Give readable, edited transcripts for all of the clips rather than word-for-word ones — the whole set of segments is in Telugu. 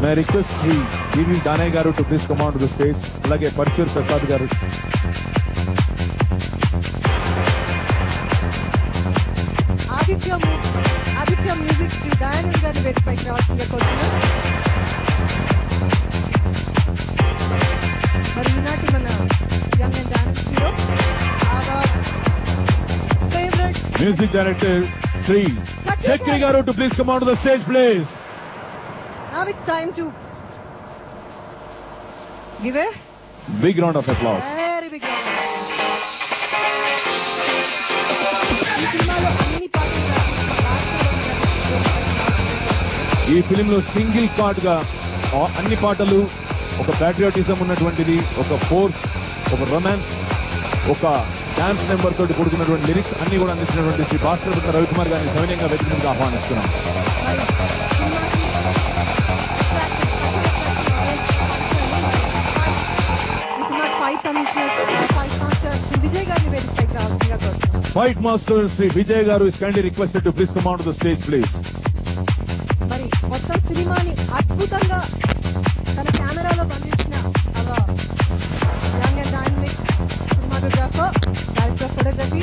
May I request Sri V.V. Danay garu to please come on to the stage. Alage Parchur Prasad garu. Aditya Music Sri Dayanand garu website రావాల్సిందిగా కోరుతున్నాం. మరి ఈనాటి మన young and dance hero favorite Music director Sri Chakri garu to please come on to the stage, please. Now it's time to give a Big round of applause. very big round. ఈ ఫిలిం లో సింగిల్ పార్ట్ గా అన్ని పాటలు ఒక ప్యాట్రియాటిజం ఉన్నటువంటిది, ఒక ఫోర్స్, ఒక రొమాన్స్, ఒక డాన్స్ నెంబర్ తోటి కూడుకున్నటువంటి లిరిక్స్ అన్ని కూడా అందించినటువంటి శ్రీ భాస్కర్ రవికుమార్ గారిని సవినయంగా వేదికగా ఆహ్వానిస్తున్నాం. Fight master Sri Vijay garu is kindly requested to please come on to the stage, please. మరి మొత్తం సినిమాని అద్భుతంగా తన కెమెరాలో బంధించిన young and dynamic cinematographer, director of photography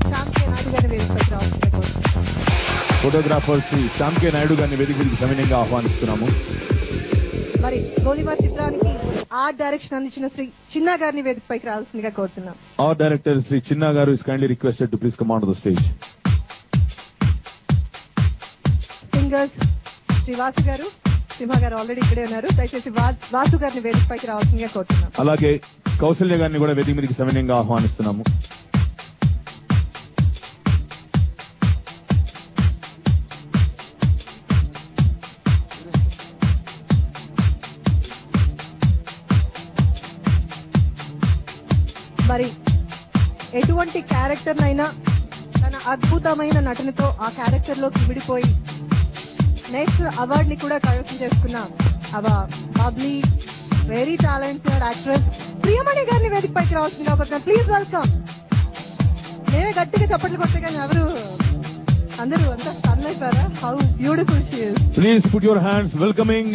Shyam K Naidu గారిని వేదికపైకి రావాల్సిందిగా కోరుతున్నాము. ఫోటోగ్రాఫర్ శ్రీ శ్యామ్ కే నాయుడు గారిని వేదికకి సవినయంగా ఆహ్వానిస్తున్నాము. మరి గోలీబార్ చిత్రానికి ఆర్ట్ డైరెక్షన్ అందించిన శ్రీ చిన్న గారిని వేదికపైకి రావాల్సిందిగా కోరుతున్నాం. ఆర్ట్ డైరెక్టర్ శ్రీ చిన్న గారు is kindly requested to please come on to the stage. Singers Sri Vasu గారు, సింహ గారు ఆల్రెడీ ఇక్కడే ఉన్నారు. దయచేసి వాసు గారిని వేదికపైకి రావాల్సిందిగా కోరుతున్నాం. అలాగే కౌశల్య గారిని కూడా వేదిక మీదకి సవినయంగా ఆహ్వానిస్తున్నాము. మరి ఎటువంటి క్యారెక్టర్ నైనా తన అద్భుతమైన నటనతో ఆ క్యారెక్టర్ లోకి విడిపోయి నేషనల్ అవార్డ్ ని కూడా కైవసం చేసుకున్న bubbly very talented actress Priyamani గారిని వేదికపైకి రావాల్సిందిగా కోరుతున్నాను. Please welcome. మేమే గట్టిగా చప్పట్లు కొట్టే కానీ ఎవరు అందరూ అంతా స్టన్ అయిపోయారా? How beautiful she is. Please put your hands welcoming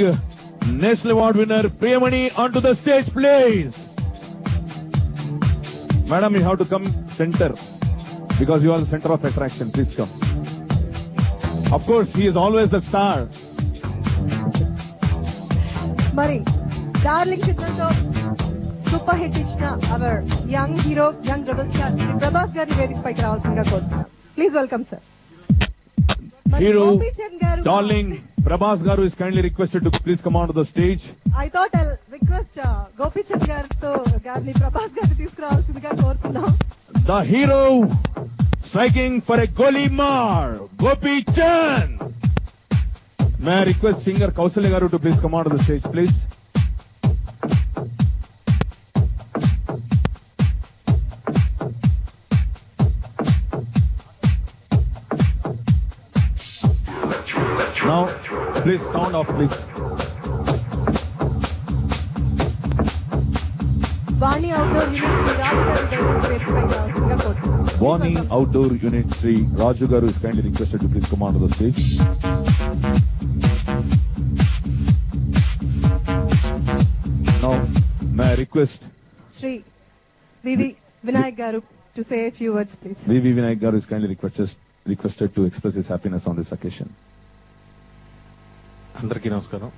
National Award winner Priyamani onto the stage, please. Madam, you have to come center because you are the center of attraction. Please come. Of course, he is always the star. మరి డార్లింగ్ చిత్రంతో సూపర్ హిట్ ఇచ్చిన hour young hero young Prabhas గారిని వేదికపైకి రావాల్సిందిగా కోరుతున్నాం. Please welcome sir. Hero darling Prabhas garu is kindly requested to please come on to the stage. I thought I'll request Gopichand గారిని ప్రభాస్ గారిని తీసుకురావాల్సిందిగా కోరుతున్నాం. The hero striking for a goli mar, Gopi Chand. May I request singer Kausalya garu to please come on to the stage, please. Now, please sound off, please. Vani Outdoor Unit Sri Raju garu దయచేసి వేదికపైకి రావాల్సిందిగా కోరుతున్నాం. Vani Outdoor Unit Sri Raju garu is kindly requested to please come on to the stage. Now, may I request Sri V.V. Vinayak garu to say a few words, please. V.V. Vinayak garu is kindly requested to express his happiness on this occasion. అందరికీ నమస్కారం.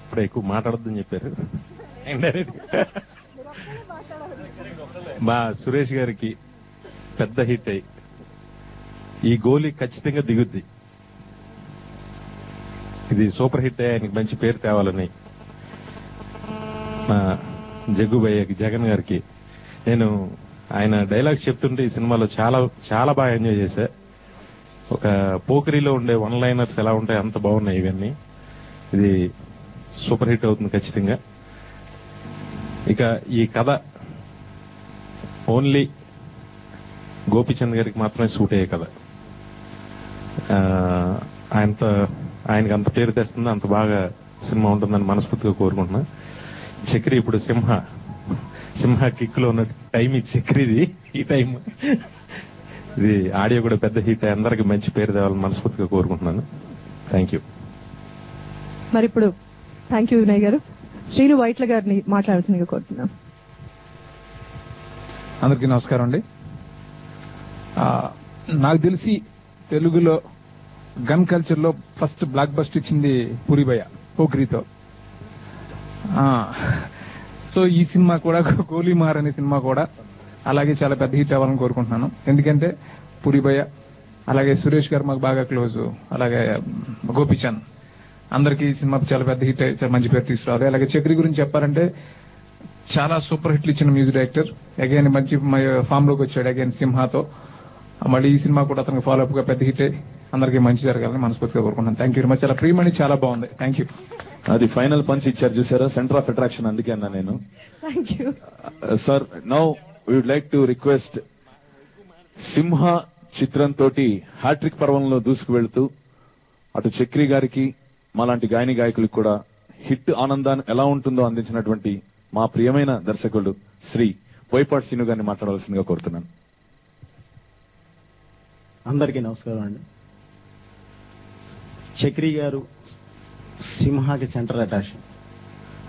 ఇప్పుడు ఎక్కువ మాట్లాడొద్దని చెప్పారు. మా సురేష్ గారికి పెద్ద హిట్ అయ్యి ఈ గోలీ ఖచ్చితంగా దిగుద్ది. ఇది సూపర్ హిట్ అయ్యి ఆయనకి మంచి పేరు తేవాలని మా జగ్గుబయ్యకి జగన్ గారికి నేను ఆయన డైలాగ్స్ చెప్తుంటే ఈ సినిమాలో చాలా చాలా బాగా ఎంజాయ్ చేశా. ఒక పోకరీలో ఉండే వన్ లైనర్స్ ఎలా ఉంటాయి అంత బాగున్నాయి ఇవన్నీ. ఇది సూపర్ హిట్ అవుతుంది ఖచ్చితంగా. ఇక ఈ కథ ఓన్లీ గోపీచంద్ గారికి మాత్రమే సూట్ అయ్యే కథ. ఆయనకి అంత పేరు తెస్తుంది, అంత బాగా సినిమా ఉంటుందని మనస్ఫూర్తిగా కోరుకుంటున్నా. చక్రి ఇప్పుడు సింహ కిక్ లో ఉన్న టైం ఈ చక్రిది ఈ టైం. ఇది ఆడియో కూడా పెద్ద హిట్ అయ్యి అందరికి మంచి పేరు తేవాలని మనస్ఫూర్తిగా కోరుకుంటున్నాను. Thank you. మరి ఇప్పుడు థ్యాంక్ యూ వినయ్ గారు. శ్రీను వైట్ల గారిని మాట్లాడాల్సిందిగా కోరుతున్నాం. అందరికీ నమస్కారం అండి. నాకు తెలిసి తెలుగులో గన్ కల్చర్ లో ఫస్ట్ బ్లాక్ బస్ట్ ఇచ్చింది పూరిభయ్య పోక్రీతో. సో ఈ సినిమా కూడా గోలీమార్ అనే సినిమా కూడా అలాగే చాలా పెద్ద హిట్ అవ్వాలని కోరుకుంటున్నాను. ఎందుకంటే పూరిభయ్య అలాగే సురేష్ గారు మాకు బాగా క్లోజ్, అలాగే గోపిచంద్ అందరికీ ఈ సినిమా చాలా పెద్ద హిట్, చాలా మంచి పేరు తీసుకురావాలి. అలాగే చక్రి గురించి చెప్పాలంటే చాలా సూపర్ హిట్లు ఇచ్చిన మ్యూజిక్ డైరెక్టర్, అగైన్ మంచి ఫామ్ లోకి వచ్చాడు అగైన్ సింహాతో. మళ్ళీ ఈ సినిమా కూడా అతనికి ఫాలో అప్ గా పెద్ద హిట్ అందరికీ మంచి జరగాలని మనస్ఫూర్తిగా కోరుకుంటున్నాను. Thank you very much. చాలా ప్రియమణి చాలా బాగుంది. Thank you. అది ఫైనల్ పంచ్ ఇచ్చారు చూసారా, సెంటర్ ఆఫ్ అట్రాక్షన్. అందుకే అన్నా నేను. Thank you sir. Now we would like to request Simha చిత్రంతో హ్యాట్రిక్ పర్వంలో దూసుకు వెళుతూ అటు చక్రి గారికి మాలాంటి గాయని గాయకులకు కూడా హిట్ ఆనందాన్ని ఎలా ఉంటుందో అందించినటువంటి మా ప్రియమైన దర్శకుడు శ్రీ బోయపాటి శ్రీను గారిని మాట్లాడవలసిందిగా కోరుతున్నాను. అందరికీ నమస్కారం అండి. చక్రి గారు సింహాకి సెంటర్ అట్రాక్షన్,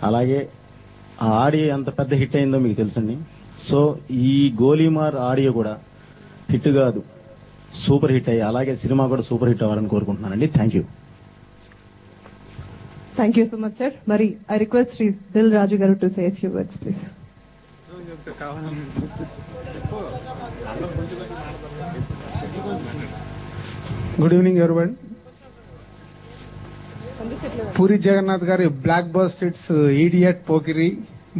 అలాగే ఆ ఆడియో ఎంత పెద్ద హిట్ అయిందో మీకు తెలుసండి. సో ఈ గోలీమార్ ఆడియో కూడా హిట్ కాదు, సూపర్ హిట్ అయ్యి అలాగే సినిమా కూడా సూపర్ హిట్ అవ్వాలని కోరుకుంటున్నానండి. Thank you. Thank you so much sir. మరి ఐ రిక్వెస్ట్ శ్రీ దిల్ రాజు గారు to say few words please. Good evening everyone. Puri Jagannadh గారి blockbusters idiot, Pokiri,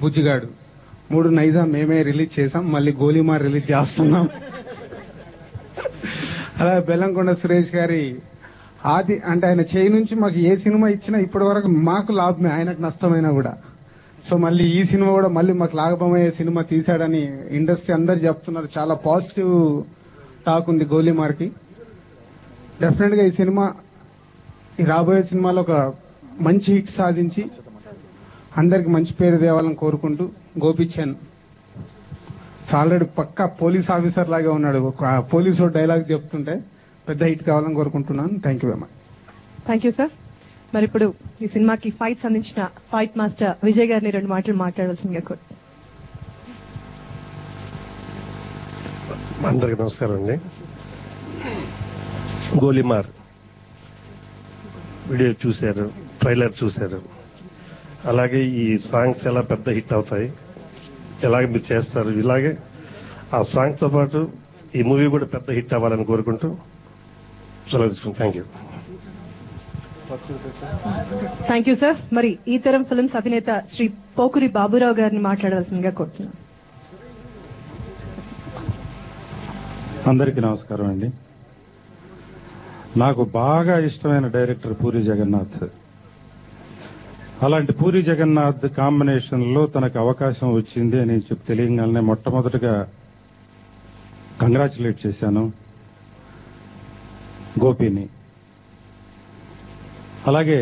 Bujjigadu 3 Nizam మేమే రిలీజ్ చేసాం, మళ్ళీ గోలీమార్ రిలీజ్ చేస్తున్నాం. అలాగే బెల్లంకొండ సురేష్ గారి ఆది అంటే ఆయన చేయి నుంచి మాకు ఏ సినిమా ఇచ్చినా ఇప్పటి వరకు మాకు లాభమే, ఆయనకు నష్టమైనా కూడా. సో మళ్ళీ ఈ సినిమా కూడా మళ్ళీ మాకు లాభమయ్యే సినిమా తీశాడని ఇండస్ట్రీ అందరు చెప్తున్నారు. చాలా పాజిటివ్ టాక్ ఉంది గోలీమార్కి. డెఫినెట్ గా ఈ సినిమా ఈ రాబోయే సినిమాలో ఒక మంచి హిట్ సాధించి అందరికి మంచి పేరు తేవాలని కోరుకుంటూ, గోపిచంద్ ఆల్రెడీ పక్కా పోలీస్ ఆఫీసర్ లాగే ఉన్నాడు, ఒక పోలీసు డైలాగ్ చెప్తుంటే పెద్ద హిట్ కావాలని కోరుకుంటున్నాను. Thank you very much. Thank you sir. మరి ఇప్పుడు ఈ సినిమాకి ఫైట్స్ అందించిన ఫైట్ మాస్టర్ విజయ్ గారిని 2 మాటలు మాట్లాడాల్సిందిగా కోరుతున్నాను. అందరికి నమస్కారం అండి. గోలీమార్ వీడియో చూశారు, ట్రైలర్ చూశారు, అలాగే ఈ సాంగ్స్ ఎలా పెద్ద హిట్ అవుతాయి, ఎలాగ మీరు చేస్తారు, ఇలాగే ఆ సాంగ్స్ తో పాటు ఈ మూవీ కూడా పెద్ద హిట్ అవ్వాలని కోరుకుంటూ thank you. Thank you sir. మరి ఈ తరం ఫిల్మ్స్ అధినేత శ్రీ పోకురి బాబురావు గారిని మాట్లాడాల్సిందిగా కోరుతున్నాను. అందరికీ నమస్కారం అండి. నాకు బాగా ఇష్టమైన డైరెక్టర్ పూరి జగన్నాథ్. అలాంటి పూరి జగన్నాథ్ కాంబినేషన్ లో తనకు అవకాశం వచ్చింది అని తెలియగానే మొట్టమొదటిగా కంగ్రాచులేట్ చేశాను గోపిని. అలాగే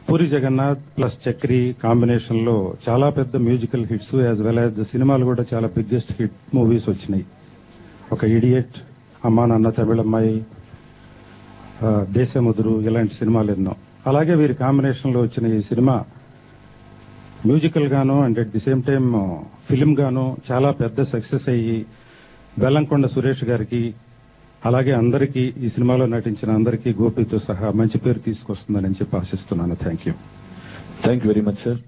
పూరి జగన్నాథ్ ప్లస్ చక్రి కాంబినేషన్ లో చాలా పెద్ద musical hits as well as సినిమాలు కూడా చాలా బిగ్గెస్ట్ హిట్ మూవీస్ వచ్చినాయి. ఒక ఇడియట్, అమ్మా నాన్న, తమిళమ్మాయి, దేశముదురు, ఇలాంటి సినిమాలు ఎన్నో. అలాగే వీరి కాంబినేషన్ లో వచ్చిన ఈ సినిమా మ్యూజికల్ గాను and at the same time film గాను చాలా పెద్ద సక్సెస్ అయ్యి బెల్లంకొండ సురేష్ గారికి అలాగే అందరికీ ఈ సినిమాలో నటించిన అందరికీ గోపితో సహా మంచి పేరు తీసుకొస్తుందని చెప్పి ఆశిస్తున్నాను. Thank you. Thank you very much sir.